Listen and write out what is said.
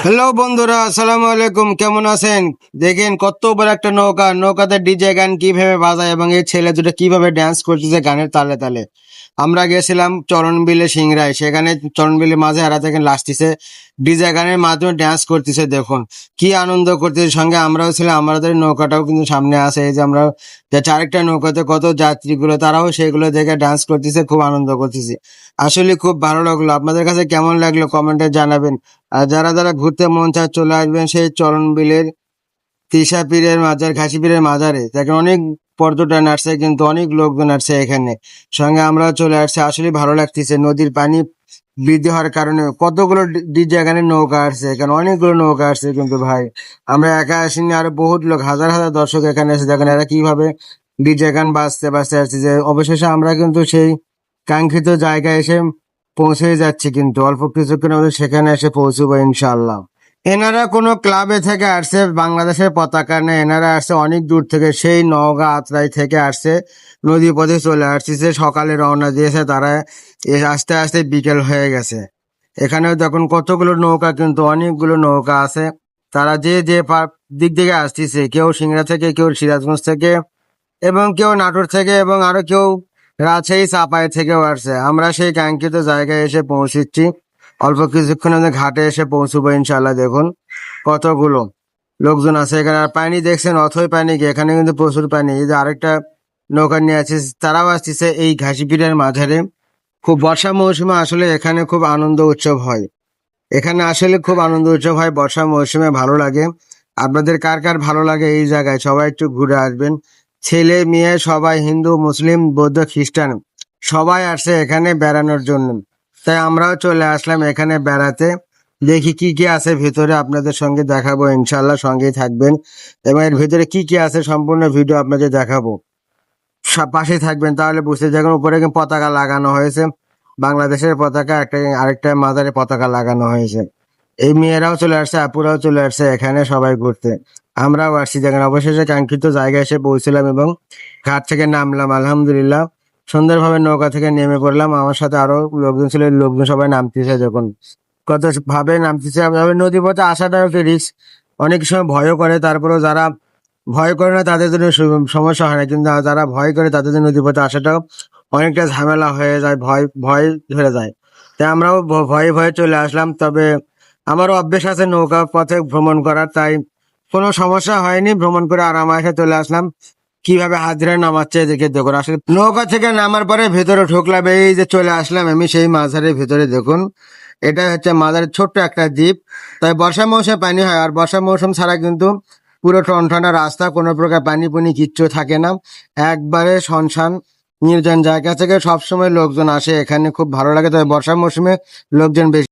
Hello বন্ধুরা, আসসালামু আলাইকুম। কেমন আছেন? দেখেন কত বড় একটা নৌকা, নৌকাতে ডিজে গান কিভাবে বাজায় এবং এই ছেলে দুটো কিভাবে ড্যান্স করতেছে গানের তালে তালে। আমরা গেছিলাম চরণবিলে সিংড়ায়, সেখানে চরণবিলের মাঝে এরা থেকে লাস্টিছে ডিজে গানের মাধ্যমে ড্যান্স করতেছে। দেখুন কি আনন্দ করতেছে, সঙ্গে আমরাও ছিলাম। আমাদের নৌকাটাও কিন্তু সামনে আছে, এই যে আমরা যাচ্ছি আরেকটা নৌকাতে, কত যাত্রীগুলো তারাও সেগুলো দেখে ড্যান্স করতেছে, খুব আনন্দ করতেছে। আসলে খুব ভালো লাগলো। আপনাদের কাছে কেমন লাগলো কমেন্টে জানাবেন। আর যারা যারা ঘুরতে মন চায় চলে আসবেন সেই চরণবিলের তিশা পীরের মাজার, ঘাসি পীরের মাজারে। দেখেন অনেক পর্যটন আসছে, কিন্তু অনেক লোকজন আসছে এখানে, সঙ্গে আমরা চলে আসছে। আসলে ভালো লাগতেছে, নদীর পানি বৃদ্ধি হওয়ার কারণে কতগুলো ডিজে এখানে নৌকা আসছে, এখানে অনেকগুলো নৌকা আসছে। কিন্তু ভাই আমরা একা আসিনি, আরো বহুত লোক, হাজার হাজার দর্শক এখানে এসে দেখেন এরা কিভাবে ডিজে গান বাজতে বাজতে আসছে। যে অবশেষে আমরা কিন্তু সেই কাঙ্ক্ষিত জায়গায় এসে পৌঁছে যাচ্ছি, কিন্তু অল্প কিছুক্ষণ আমাদের সেখানে এসে পৌঁছবো ইনশাআল্লাহ। এনারা কোনো ক্লাবে থেকে আসছে, বাংলাদেশের পতাকা নেই, এনারা আসছে অনেক দূর থেকে, সেই নওগাঁ আত্রাই থেকে আসছে, নদী পথে চলে আসছে, সকালে রওনা দিয়েছে তারা। আস্তে আস্তে বিকেল হয়ে গেছে। এখানেও দেখুন কতগুলো নৌকা, কিন্তু অনেকগুলো নৌকা আছে। তারা যে যে দিক থেকে আসতেছে, কেউ সিংড়া থেকে, কেউ সিরাজগঞ্জ থেকে, এবং কেউ নাটোর থেকে, এবং আরো কেউ রাজশাহী চাপাই থেকেও আসছে। আমরা সেই কাঙ্ক্ষিত জায়গায় এসে পৌঁছেছি, অল্প কিছুক্ষণ আমাদের ঘাটে এসে পৌঁছবো ইনশাল্লাহ। দেখুন কতগুলো লোকজন আছে এখানে। আর পানি দেখছেন, অথই পানি কি, এখানে কিন্তু প্রচুর পানি। এই যে আরেকটা নৌকা নিয়ে আছে, তারাও আসতেছে এই ঘাসিপিড়ের মাঝারে। খুব বর্ষা মৌসুমে আসলে এখানে খুব আনন্দ উৎসব হয়। এখানে আসলে খুব আনন্দ উৎসব হয় বর্ষা মৌসুমে, ভালো লাগে। আপনাদের কার কার ভালো লাগে এই জায়গায়, সবাই একটু ঘুরে আসবেন। ছেলে মেয়ে সবাই, হিন্দু মুসলিম বৌদ্ধ খ্রিস্টান সবাই আসছে এখানে বেড়ানোর জন্য। তাই আমরাও চলে আসলাম এখানে বেড়াতে। দেখি কি কি আছে ভেতরে, আপনাদের সঙ্গে দেখাবো ইনশাল্লাহ, সঙ্গেই থাকবেন। এবং এর ভেতরে কি কি আছে সম্পূর্ণ ভিডিও আপনাদের দেখাবো, পাশে থাকবেন, তাহলে বুঝতে। দেখুন উপরে কিন্তু পতাকা লাগানো হয়েছে, বাংলাদেশের পতাকা, একটা আরেকটা মাদারে পতাকা লাগানো হয়েছে। এই মেয়েরাও চলে আসছে, আপুরাও চলে আসছে এখানে সবাই ঘুরতে। আমরাও আসছি। দেখেন অবশেষে কাঙ্ক্ষিত জায়গায় এসে পৌঁছলাম এবং ঘাট থেকে নামলাম আলহামদুলিল্লাহ। সুন্দরভাবে নৌকা থেকে নেমে পড়লাম। আমার সাথে আরো লোকজন ছিল, লোকজন সবাই নামতেছে। দেখুন কত ভাবে নামতেছে। তবে নদী পথে আসাটাও একটু রিস্ক, অনেক সময় ভয়ও করে। তারপরেও যারা ভয় করে না তাদের জন্য সমস্যা হয় না, কিন্তু যারা ভয় করে তাদের জন্য নদী পথে আসাটাও অনেকটা ঝামেলা হয়ে যায়, ভয় ভয় ধরে যায়। তাই আমরাও ভয়ে ভয়ে চলে আসলাম। তবে আমারও অভ্যেস আছে নৌকা পথে ভ্রমণ করার, তাই কোনো সমস্যা হয়নি। ভ্রমণ করে আরামায়েসে চলে আসলাম। কিভাবে হাত ধরে নামাচ্ছে দেখে দেখুন। আসলে নৌকা থেকে নামার পরে ভেতরে ঢুকলাম, এই যে চলে আসলাম আমি সেই মাঝারের ভেতরে। দেখুন এটা হচ্ছে মাঝারের ছোট্ট একটা দ্বীপ। তাই বর্ষা মৌসুমে পানি হয়, আর বর্ষা মৌসুম ছাড়া কিন্তু পুরো টনটনা রাস্তা, কোনো প্রকার পানি পুনি কিচ্ছু থাকে না, একবারে শনশান নির্জন জায়গা থেকে সবসময় লোকজন আসে এখানে, খুব ভালো লাগে। তবে বর্ষা মৌসুমে লোকজন বেশি।